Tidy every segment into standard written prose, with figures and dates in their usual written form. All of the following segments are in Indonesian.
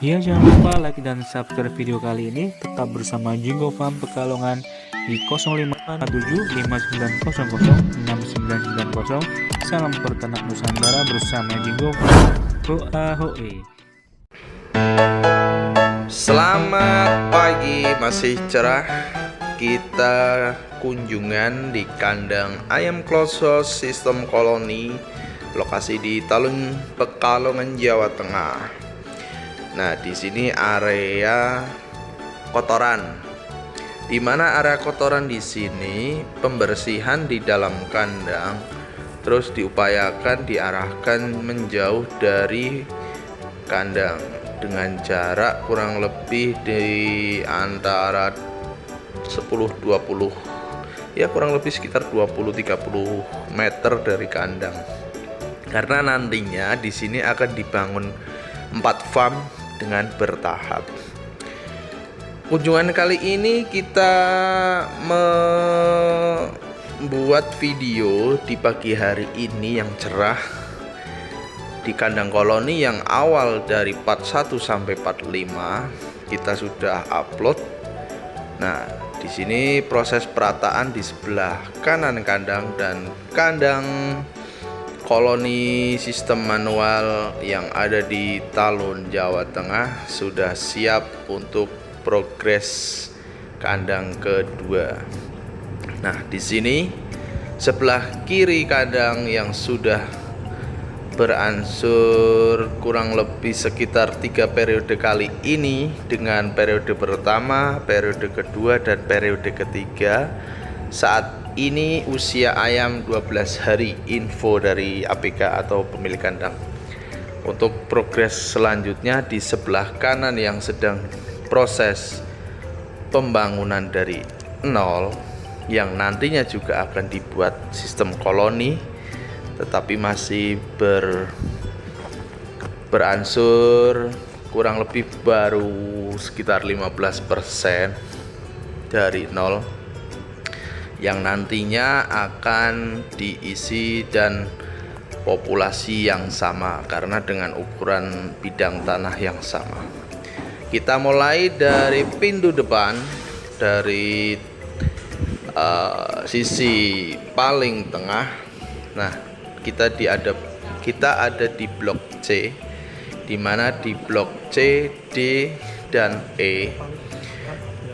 Ya, jangan lupa like dan subscribe video kali ini. Tetap bersama Jingo Farm Pekalongan di 055759006990. Salam peternak Nusantara bersama Jingo Farm. Hoa hoe. Selamat pagi, masih cerah. Kita kunjungan di kandang ayam klosos sistem koloni, lokasi di Talun, Pekalongan, Jawa Tengah. Nah, di sini area kotoran. Di mana area kotoran di sini, pembersihan di dalam kandang terus diupayakan diarahkan menjauh dari kandang dengan jarak kurang lebih di antara 10-20, ya kurang lebih sekitar 20-30 meter dari kandang. Karena nantinya di sini akan dibangun 4 farm dengan bertahap. Kunjungan kali ini kita membuat video di pagi hari ini yang cerah di kandang koloni yang awal dari part 1 sampai part 5 kita sudah upload. Nah, di sini proses perataan di sebelah kanan kandang dan kandang koloni sistem manual yang ada di Talun, Jawa Tengah sudah siap untuk progres kandang kedua. Nah, di sini sebelah kiri kandang yang sudah beransur kurang lebih sekitar 3 periode kali ini, dengan periode pertama, periode kedua, dan periode ketiga. Saat ini usia ayam 12 hari, info dari APK atau pemilik kandang. Untuk progres selanjutnya di sebelah kanan yang sedang proses pembangunan dari nol, yang nantinya juga akan dibuat sistem koloni, tetapi masih beransur kurang lebih baru sekitar 15% dari nol, yang nantinya akan diisi dan populasi yang sama karena dengan ukuran bidang tanah yang sama. Kita mulai dari pintu depan, dari sisi paling tengah. Nah, kita ada di blok C, di mana di blok C, D, dan E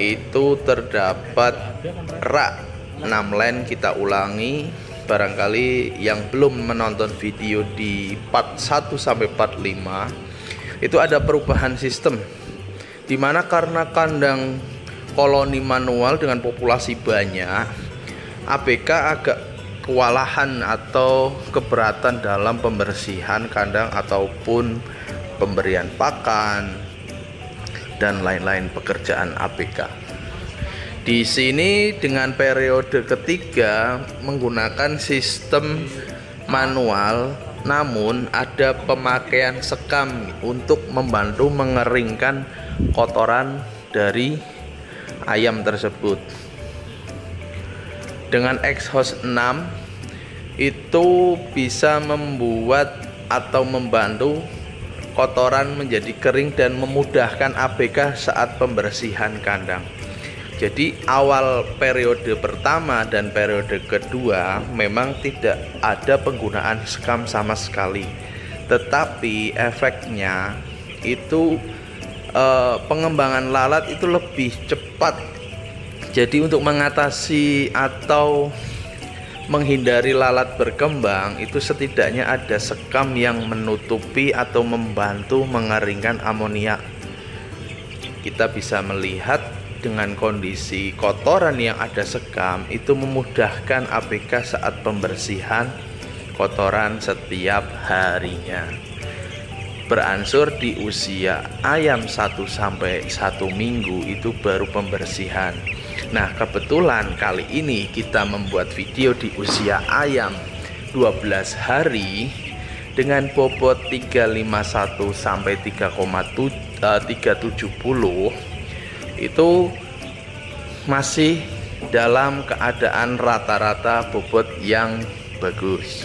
itu terdapat rak 6 line. Kita ulangi, barangkali yang belum menonton video di part 1 sampai part 5 itu ada perubahan sistem, di mana karena kandang koloni manual dengan populasi banyak, ABK agak kewalahan atau keberatan dalam pembersihan kandang ataupun pemberian pakan dan lain-lain pekerjaan ABK. Di sini dengan periode ketiga menggunakan sistem manual, namun ada pemakaian sekam untuk membantu mengeringkan kotoran dari ayam tersebut. Dengan exhaust 6 itu bisa membuat atau membantu kotoran menjadi kering dan memudahkan ABK saat pembersihan kandang. Jadi awal periode pertama dan periode kedua memang tidak ada penggunaan sekam sama sekali, tetapi efeknya itu pengembangan lalat itu lebih cepat. Jadi untuk mengatasi atau menghindari lalat berkembang itu setidaknya ada sekam yang menutupi atau membantu mengeringkan amoniak. Kita bisa melihat dengan kondisi kotoran yang ada sekam itu memudahkan ABK saat pembersihan kotoran setiap harinya. Beransur di usia ayam 1 sampai 1 minggu itu baru pembersihan. Nah, kebetulan kali ini kita membuat video di usia ayam 12 hari dengan bobot 351 sampai 370 itu masih dalam keadaan rata-rata bobot yang bagus.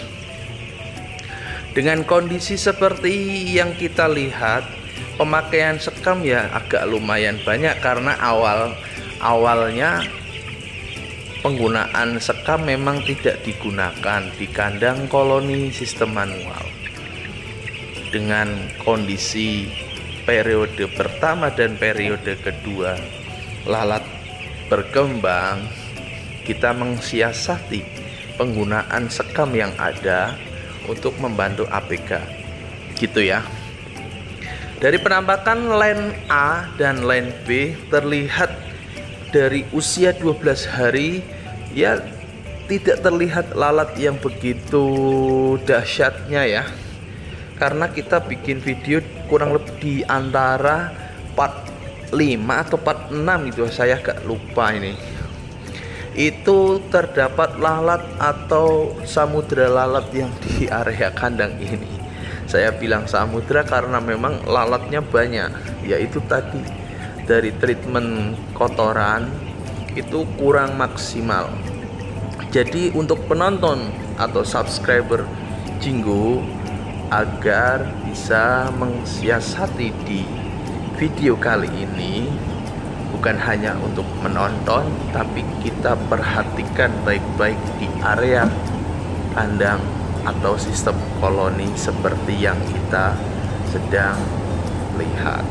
Dengan kondisi seperti yang kita lihat, pemakaian sekam ya agak lumayan banyak karena awalnya penggunaan sekam memang tidak digunakan di kandang koloni sistem manual. Dengan kondisi periode pertama dan periode kedua lalat berkembang, kita mensiasati penggunaan sekam yang ada untuk membantu APK gitu ya. Dari penampakan line A dan line B terlihat dari usia 12 hari ya tidak terlihat lalat yang begitu dahsyatnya ya, karena kita bikin video kurang lebih di antara part 5 atau part 6 gitu, saya agak lupa ini. Itu terdapat lalat atau samudra lalat yang di area kandang ini. Saya bilang samudra karena memang lalatnya banyak, yaitu tadi dari treatment kotoran itu kurang maksimal. Jadi untuk penonton atau subscriber Jinggo agar bisa mensiasati di video kali ini, bukan hanya untuk menonton, tapi kita perhatikan baik-baik di area kandang atau sistem koloni seperti yang kita sedang lihat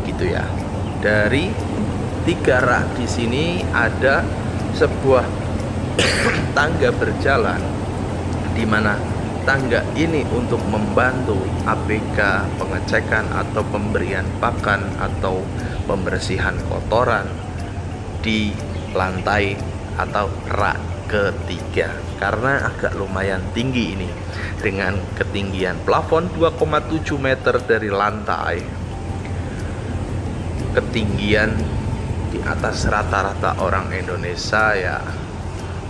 gitu ya. Dari 3 rak di sini ada sebuah tangga berjalan, di mana tangga ini untuk membantu APK pengecekan atau pemberian pakan atau pembersihan kotoran di lantai atau rak ketiga, karena agak lumayan tinggi ini dengan ketinggian plafon 2,7 meter dari lantai, ketinggian di atas rata-rata orang Indonesia ya,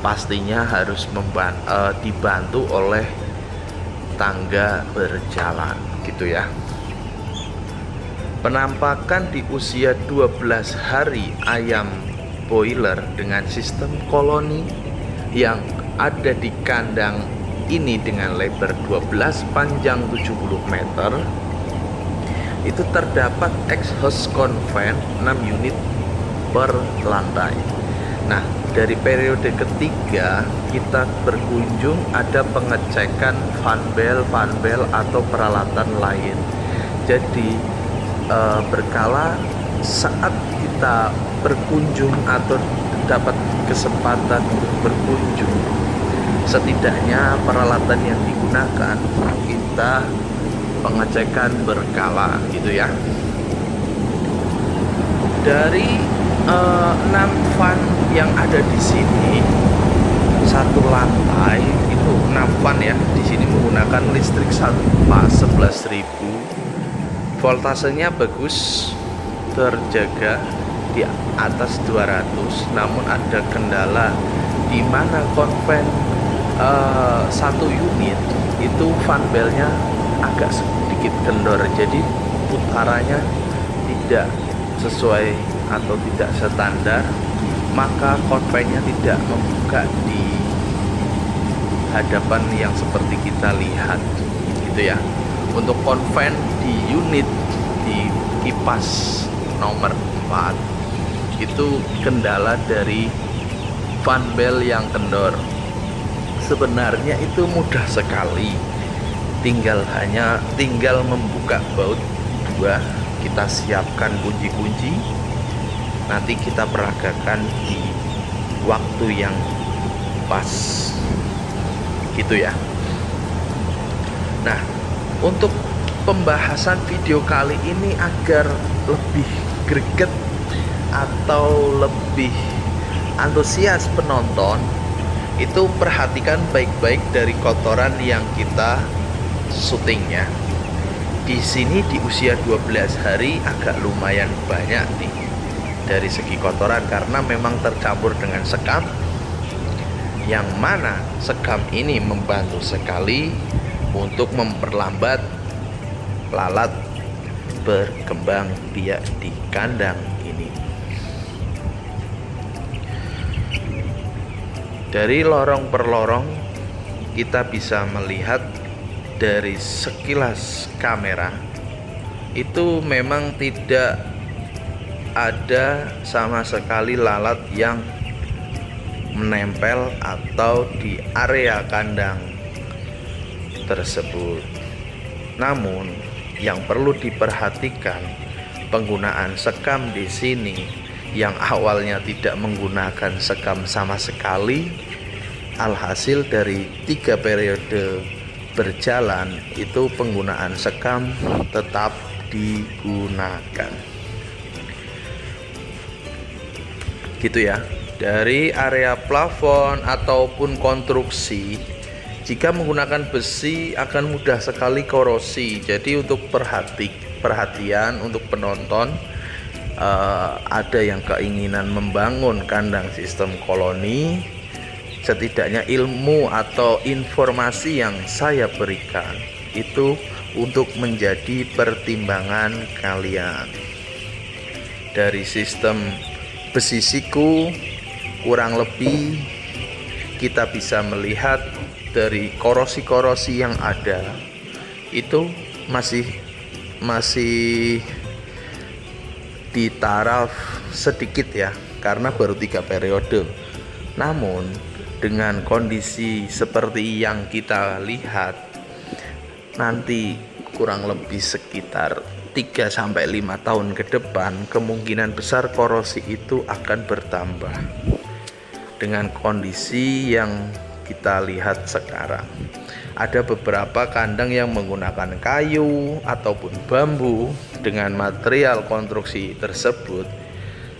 pastinya harus dibantu oleh tangga berjalan gitu ya. Penampakan di usia 12 hari ayam boiler dengan sistem koloni yang ada di kandang ini dengan lebar 12 panjang 70 meter, itu terdapat exhaust convent 6 unit per lantai. Nah, dari periode ketiga kita berkunjung ada pengecekan fan bell atau peralatan lain. Jadi berkala saat kita berkunjung atau dapat kesempatan untuk berkunjung, setidaknya peralatan yang digunakan kita pengecekan berkala gitu ya. Dari 6 fan yang ada di sini, satu lantai itu 6 fan ya. Di sini menggunakan listrik 11.000, voltasenya bagus, terjaga di atas 200. Namun ada kendala di mana konven satu unit itu fan bellnya agak sedikit kendor, jadi putarannya tidak sesuai atau tidak standar, maka konvennya tidak membuka di hadapan yang seperti kita lihat gitu ya. Untuk konven di unit di kipas nomor 4 itu kendala dari fan bell yang kendor. Sebenarnya itu mudah sekali, tinggal membuka baut 2, kita siapkan kunci-kunci, nanti kita peragakan di waktu yang pas gitu ya. Nah, untuk pembahasan video kali ini agar lebih greget atau lebih antusias penonton, itu perhatikan baik-baik dari kotoran yang kita syutingnya. Di sini di usia 12 hari agak lumayan banyak nih dari segi kotoran, karena memang tercampur dengan sekam, yang mana sekam ini membantu sekali untuk memperlambat lalat berkembang biak di kandang ini. Dari lorong per lorong kita bisa melihat dari sekilas kamera itu memang tidak ada sama sekali lalat yang menempel atau di area kandang tersebut. Namun yang perlu diperhatikan, penggunaan sekam di sini yang awalnya tidak menggunakan sekam sama sekali, alhasil dari 3 periode berjalan itu penggunaan sekam tetap digunakan. Gitu ya. Dari area plafon ataupun konstruksi, jika menggunakan besi akan mudah sekali korosi. Jadi untuk perhatian untuk penonton, ada yang keinginan membangun kandang sistem koloni, setidaknya ilmu atau informasi yang saya berikan itu untuk menjadi pertimbangan kalian. Dari sistem besi siku kurang lebih kita bisa melihat dari korosi-korosi yang ada itu masih di taraf sedikit ya, karena baru 3 periode. Namun dengan kondisi seperti yang kita lihat, nanti kurang lebih sekitar 3-5 tahun ke depan, kemungkinan besar korosi itu akan bertambah dengan kondisi yang kita lihat sekarang. Ada beberapa kandang yang menggunakan kayu ataupun bambu. Dengan material konstruksi tersebut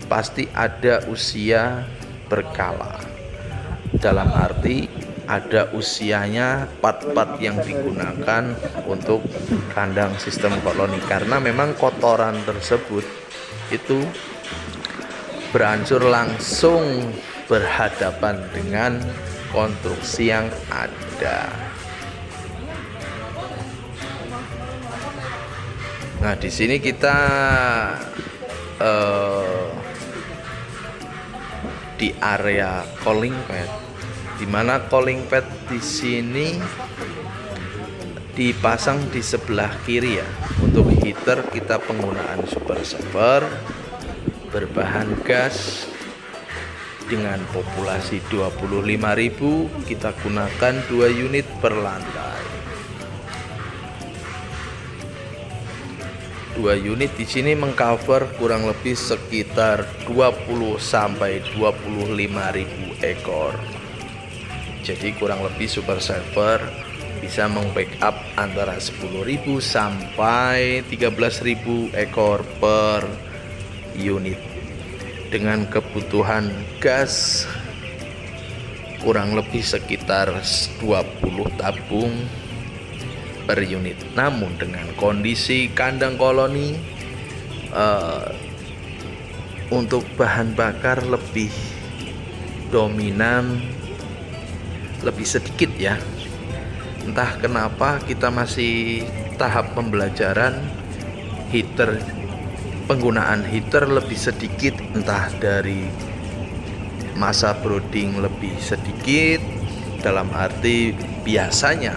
pasti ada usia berkala, dalam arti ada usianya part-part yang digunakan untuk kandang sistem koloni, karena memang kotoran tersebut itu beransur langsung berhadapan dengan konstruksi yang ada. Nah, di sini kita di area cooling pad, di mana cooling pad di sini dipasang di sebelah kiri ya. Untuk heater kita penggunaan super saver berbahan gas dengan populasi 25.000, kita gunakan 2 unit per lantai. 2 unit di sini mengcover kurang lebih sekitar 20-25.000 ekor. Jadi kurang lebih super saver bisa membackup antara 10.000 sampai 13.000 ekor per unit, dengan kebutuhan gas kurang lebih sekitar 20 tabung per unit. Namun dengan kondisi kandang koloni, untuk bahan bakar lebih dominan, lebih sedikit ya. Entah kenapa kita masih tahap pembelajaran heater, penggunaan heater lebih sedikit, entah dari masa brooding lebih sedikit, dalam arti biasanya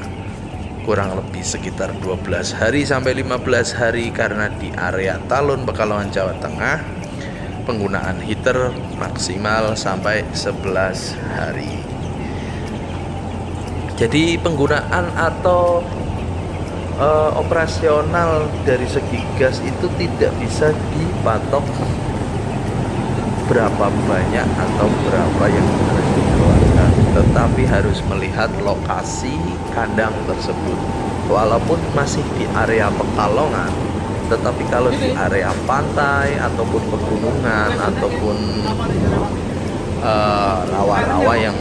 kurang lebih sekitar 12 hari sampai 15 hari, karena di area Talun Pekalongan Jawa Tengah penggunaan heater maksimal sampai 11 hari. Jadi penggunaan atau operasional dari segi gas itu tidak bisa dipatok berapa banyak atau berapa yang harus dikeluarkan, tetapi harus melihat lokasi kandang tersebut. Walaupun masih di area Pekalongan, tetapi kalau di area pantai ataupun pegunungan ataupun rawa-rawa yang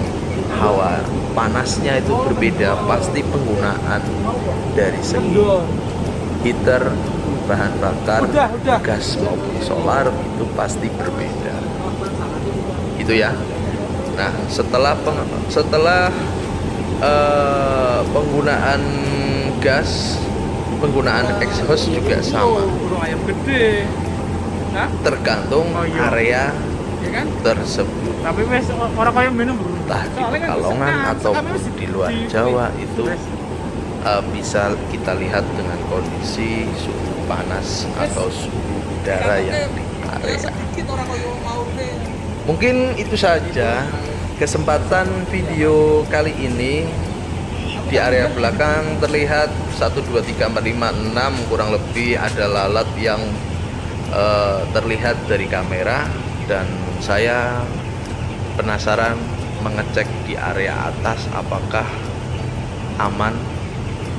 hawa panasnya itu berbeda, pasti penggunaan dari segi heater, bahan bakar, gas maupun solar itu pasti berbeda. Itu ya. Nah, setelah penggunaan gas, penggunaan exhaust juga sama. Tergantung area tersebut. Tapi wes orang kaya minum, entah di Pekalongan ataupun di luar Jawa itu bisa kita lihat dengan kondisi suhu panas atau suhu udara yang di area. Mungkin itu saja kesempatan video kali ini. Di area belakang terlihat 1, 2, 3, 4, 5, 6 kurang lebih ada lalat yang terlihat dari kamera, dan saya penasaran mengecek di area atas apakah aman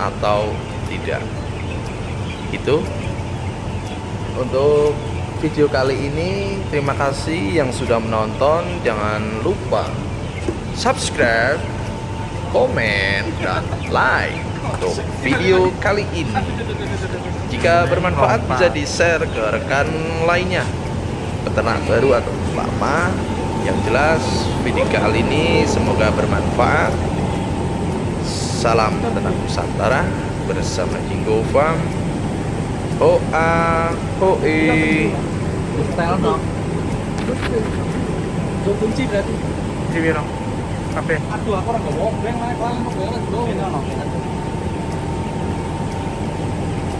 atau tidak. Itu untuk video kali ini. Terima kasih yang sudah menonton. Jangan lupa subscribe, komen, dan like untuk video kali ini. Jika bermanfaat bisa di-share ke rekan lainnya, peternak baru atau lama. Yang jelas video kali ini semoga bermanfaat. Salam peternak Nusantara bersama Jinggo Farm. Hoa hoi. Style dong. Kunci berarti. Ciwiro. Kafe. Aduh, aku orang ngomong, naik lang mau beres dong. Ini ono.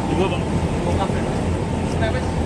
Juga, Bang. Kafe. Snapes.